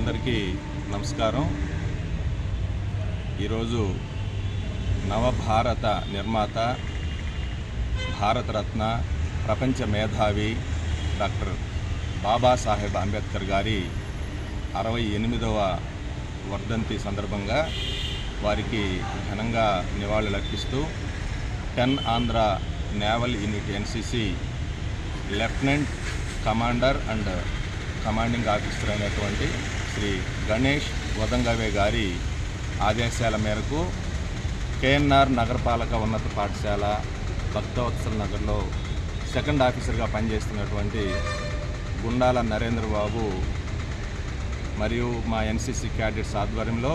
అందరికీ నమస్కారం. ఈరోజు నవభారత నిర్మాత, భారతరత్న, ప్రపంచ మేధావి డాక్టర్ బాబాసాహెబ్ అంబేద్కర్ గారి 68వ వర్ధంతి సందర్భంగా వారికి ఘనంగా నివాళులర్పిస్తూ 10 Andhra naval unit NCC lieutenant commander and commanding officer అయినటువంటి శ్రీ గణేష్ వదంగవే గారి ఆదేశాల మేరకు కేఎన్ఆర్ నగరపాలక ఉన్నత పాఠశాల భక్తవత్సల్ నగర్లో సెకండ్ ఆఫీసర్గా పనిచేస్తున్నటువంటి గుండాల నరేంద్రబాబు మరియు మా ఎన్సీసీ క్యాడెట్స్ ఆధ్వర్యంలో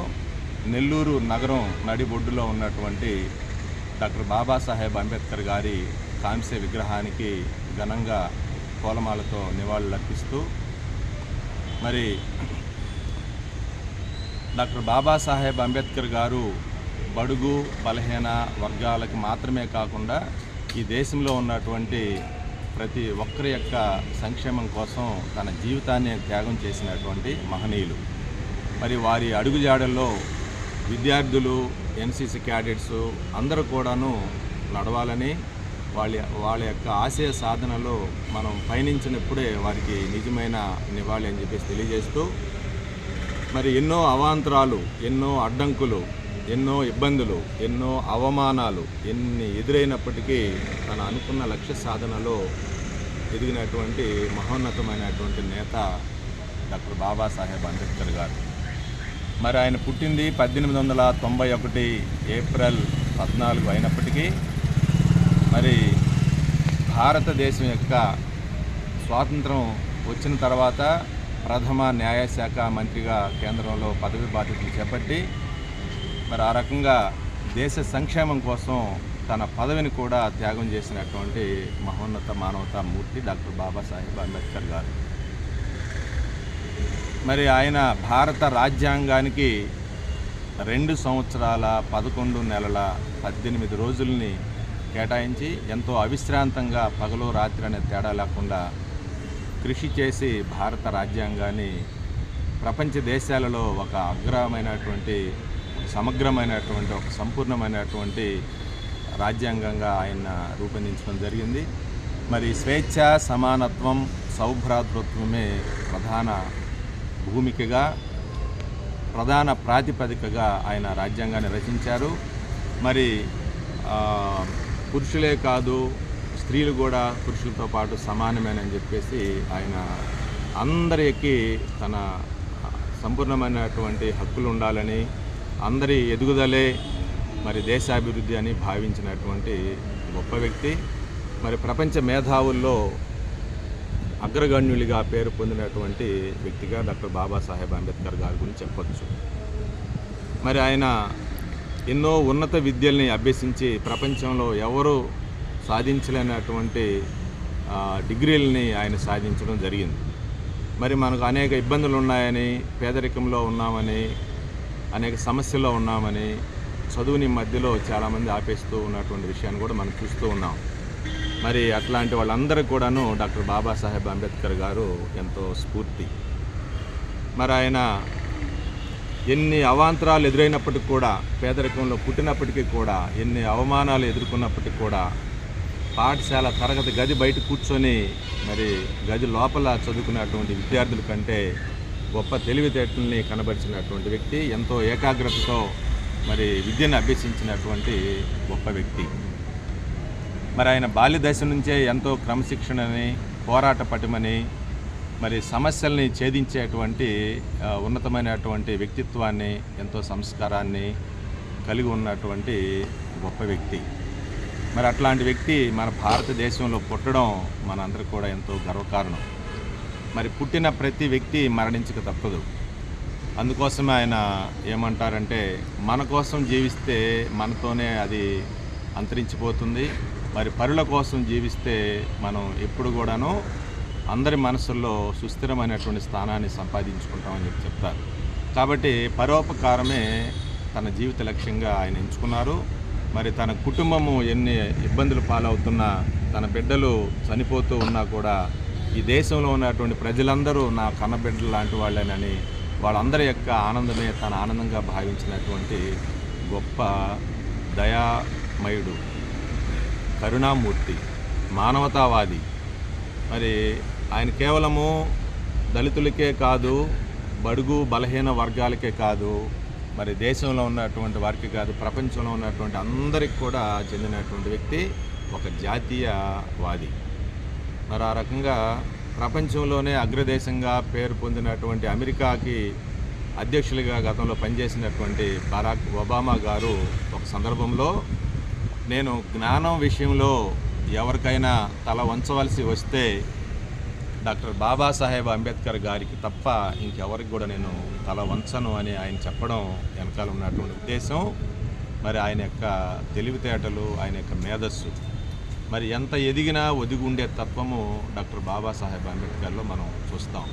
నెల్లూరు నగరం నడిబొడ్డులో ఉన్నటువంటి డాక్టర్ బాబాసాహెబ్ అంబేద్కర్ గారి కాంస్య విగ్రహానికి ఘనంగా పూలమాలతో నివాళులర్పిస్తూ మరి డాక్టర్ బాబాసాహెబ్ అంబేద్కర్ గారు బడుగు బలహీన వర్గాలకు మాత్రమే కాకుండా ఈ దేశంలో ఉన్నటువంటి ప్రతి ఒక్కరి యొక్క సంక్షేమం కోసం తన జీవితాన్ని త్యాగం చేసినటువంటి మహనీయులు. మరి వారి అడుగుజాడల్లో విద్యార్థులు, ఎన్సీసీ క్యాడెట్స్ అందరూ కూడాను నడవాలని, వాళ్ళ యొక్క ఆశయ సాధనలో మనం పయనించినప్పుడే వారికి నిజమైన నివాళి అని చెప్పేసి తెలియజేస్తూ, మరి ఎన్నో అవాంతరాలు, ఎన్నో అడ్డంకులు, ఎన్నో ఇబ్బందులు, ఎన్నో అవమానాలు ఎన్ని ఎదురైనప్పటికీ తను అనుకున్న లక్ష్య సాధనలో ఎదిగినటువంటి మహోన్నతమైనటువంటి నేత డాక్టర్ బాబాసాహెబ్ అంబేద్కర్ గారు. మరి ఆయన పుట్టింది 1891 ఏప్రిల్ 14 అయినప్పటికీ మరి భారతదేశం యొక్క స్వాతంత్రం వచ్చిన తర్వాత ప్రథమ న్యాయశాఖ మంత్రిగా కేంద్రంలో పదవి బాధ్యతలు చేపట్టి మరి ఆ రకంగా దేశ సంక్షేమం కోసం తన పదవిని కూడా త్యాగం చేసినటువంటి మహోన్నత మానవతా మూర్తి డాక్టర్ బాబాసాహెబ్ అంబేద్కర్ గారు. మరి ఆయన భారత రాజ్యాంగానికి 2 సంవత్సరాల 11 నెలల 18 రోజుల్ని కేటాయించి ఎంతో అవిశ్రాంతంగా పగలు రాత్రి అనే తేడా లేకుండా కృషి చేసి భారత రాజ్యాంగాన్ని ప్రపంచ దేశాలలో ఒక అగ్రమైనటువంటి, సమగ్రమైనటువంటి, ఒక సంపూర్ణమైనటువంటి రాజ్యాంగంగా ఆయన రూపొందించడం జరిగింది. మరి స్వేచ్ఛ, సమానత్వం, సౌభ్రాతృత్వమే ప్రధాన భూమికగా, ప్రధాన ప్రాతిపదికగా ఆయన రాజ్యాంగాన్ని రచించారు. మరి పురుషులే కాదు, స్త్రీలు కూడా పురుషులతో పాటు సమానమేనని చెప్పేసి ఆయన అందరికీ తన సంపూర్ణమైనటువంటి హక్కులు ఉండాలని, అందరి ఎదుగుదలే మరి దేశాభివృద్ధి అని భావించినటువంటి గొప్ప వ్యక్తి. మరి ప్రపంచ మేధావుల్లో అగ్రగణ్యులుగా పేరు పొందినటువంటి వ్యక్తిగా డాక్టర్ బాబాసాహెబ్ అంబేద్కర్ గారి గురించి చెప్పొచ్చు. మరి ఆయన ఎన్నో ఉన్నత విద్యల్ని అభ్యసించి ప్రపంచంలో ఎవరు సాధించలేనటువంటి డిగ్రీలని ఆయన సాధించడం జరిగింది. మరి మనకు అనేక ఇబ్బందులు ఉన్నాయని, పేదరికంలో ఉన్నామని, అనేక సమస్యల్లో ఉన్నామని చదువుని మధ్యలో చాలామంది ఆపేస్తూ ఉన్నటువంటి విషయాన్ని కూడా మనం చూస్తూ ఉన్నాం. మరి అట్లాంటి వాళ్ళందరూ కూడాను డాక్టర్ బాబాసాహెబ్ అంబేద్కర్ గారు ఎంతో స్ఫూర్తి. మరి ఆయన ఎన్ని అవాంతరాలు ఎదురైనప్పటికీ కూడా, పేదరికంలో పుట్టినప్పటికీ కూడా, ఎన్ని అవమానాలు ఎదుర్కొన్నప్పటికీ కూడా పాఠశాల తరగతి గది బయట కూర్చొని మరి గది లోపల చదువుకున్నటువంటి విద్యార్థుల కంటే గొప్ప తెలివితేటల్ని కనబరిచినటువంటి వ్యక్తి, ఎంతో ఏకాగ్రతతో మరి విద్యను అభ్యసించినటువంటి గొప్ప వ్యక్తి. మరి ఆయన బాల్య దశ నుంచే ఎంతో క్రమశిక్షణని, పోరాట పటిమని, మరి సమస్యల్ని ఛేదించేటువంటి ఉన్నతమైనటువంటి వ్యక్తిత్వాన్ని, ఎంతో సంస్కారాన్ని కలిగి ఉన్నటువంటి గొప్ప వ్యక్తి. మరి అట్లాంటి వ్యక్తి మన భారతదేశంలో పుట్టడం మనందరికీ కూడా ఎంతో గర్వకారణం. మరి పుట్టిన ప్రతి వ్యక్తి మరణించక తప్పదు. అందుకోసమే ఆయన ఏమంటారంటే, మన కోసం జీవిస్తే మనతోనే అది అంతరించిపోతుంది, మరి పరుల కోసం జీవిస్తే మనం ఎప్పుడు కూడాను అందరి మనసుల్లో సుస్థిరమైనటువంటి స్థానాన్ని సంపాదించుకుంటామని చెప్తారు. కాబట్టి పరోపకారమే తన జీవిత లక్ష్యంగా ఆయన ఎంచుకున్నారు. మరి తన కుటుంబము ఎన్ని ఇబ్బందులు పాలవుతున్నా, తన బిడ్డలు చనిపోతూ ఉన్నా కూడా ఈ దేశంలో ఉన్నటువంటి ప్రజలందరూ నా కన్నబిడ్డలు లాంటి వాళ్ళేనని వాళ్ళందరి యొక్క ఆనందమే తన ఆనందంగా భావించినటువంటి గొప్ప దయామయుడు, కరుణామూర్తి, మానవతావాది. మరి ఆయన కేవలము దళితులకే కాదు, బడుగు బలహీన వర్గాలకే కాదు, మరి దేశంలో ఉన్నటువంటి వారికి కాదు, ప్రపంచంలో ఉన్నటువంటి అందరికి కూడా చెందినటువంటి వ్యక్తి, ఒక జాతీయవాది. మరి ఆ రకంగా ప్రపంచంలోనే అగ్రదేశంగా పేరు పొందినటువంటి అమెరికాకి అధ్యక్షులుగా గతంలో పనిచేసినటువంటి బరాక్ ఒబామా గారు ఒక సందర్భంలో, నేను జ్ఞానం విషయంలో ఎవరికైనా తల వంచవలసి వస్తే డాక్టర్ బాబాసాహెబ్ అంబేద్కర్ గారికి తప్ప ఇంకెవరికి కూడా నేను తల వంచను అని ఆయన చెప్పడం వెనకాల ఉన్నటువంటి ఉద్దేశం, మరి ఆయన యొక్క తెలివితేటలు, ఆయన యొక్క మేధస్సు, మరి ఎంత ఎదిగినా ఒదిగి ఉండే తత్వము డాక్టర్ బాబాసాహెబ్ అంబేద్కర్లో మనం చూస్తాం.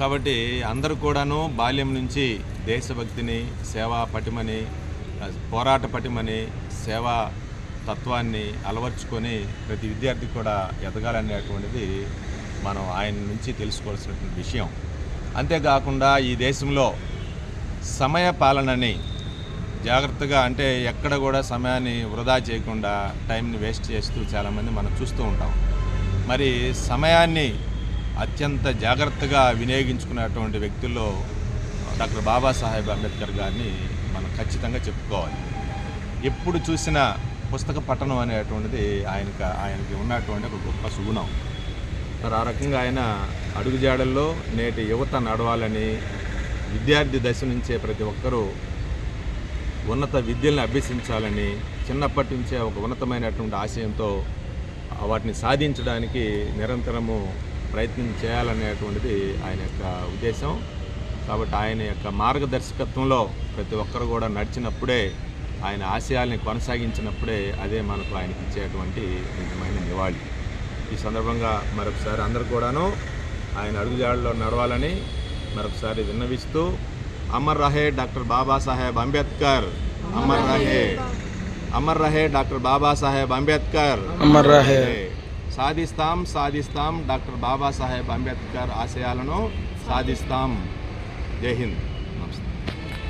కాబట్టి అందరూ కూడాను బాల్యం నుంచి దేశభక్తిని, సేవా పటిమని, పోరాట పటిమని, సేవా తత్వాన్ని అలవర్చుకొని ప్రతి విద్యార్థి కూడా ఎదగాలనేటువంటిది మనం ఆయన నుంచి తెలుసుకోవాల్సినటువంటి విషయం. అంతేకాకుండా ఈ దేశంలో సమయ పాలనని జాగ్రత్తగా, అంటే ఎక్కడ కూడా సమయాన్ని వృధా చేయకుండా టైంని వేస్ట్ చేస్తూ చాలామంది మనం చూస్తూ ఉంటాం. మరి సమయాన్ని అత్యంత జాగ్రత్తగా వినియోగించుకున్నటువంటి వ్యక్తుల్లో డాక్టర్ బాబాసాహెబ్ అంబేద్కర్ గారిని మనం ఖచ్చితంగా చెప్పుకోవాలి. ఎప్పుడు చూసినా పుస్తక పఠనం అనేటువంటిది ఆయనకి ఉన్నటువంటి ఒక గొప్ప సుగుణం. మరి ఆ రకంగా ఆయన అడుగుజాడల్లో నేటి యువత నడవాలని, విద్యార్థి దశ నుంచే ప్రతి ఒక్కరూ ఉన్నత విద్యలను అభ్యసించాలని, చిన్నప్పటి నుంచే ఒక ఉన్నతమైనటువంటి ఆశయంతో వాటిని సాధించడానికి నిరంతరము ప్రయత్నం చేయాలనేటువంటిది ఆయన యొక్క ఉద్దేశం. కాబట్టి ఆయన యొక్క మార్గదర్శకత్వంలో ప్రతి ఒక్కరు కూడా నడిచినప్పుడే, ఆయన ఆశయాల్ని కొనసాగించినప్పుడే అదే మనకు ఆయనకి ఇచ్చేటువంటి నిజమైన నివాళి. ఈ సందర్భంగా మరొకసారి అందరూ కూడాను ఆయన అడుగుజాడల్లో నడవాలని మరొకసారి విన్నవిస్తూ, అమర్ రహే డాక్టర్ బాబాసాహెబ్ అంబేద్కర్, అమర్ రహే, అమర్ రహే డాక్టర్ బాబాసాహెబ్ అంబేద్కర్, అమర్ రహే. సాధిస్తాం సాధిస్తాం డాక్టర్ బాబాసాహెబ్ అంబేద్కర్ ఆశయాలను సాధిస్తాం. జై హింద్.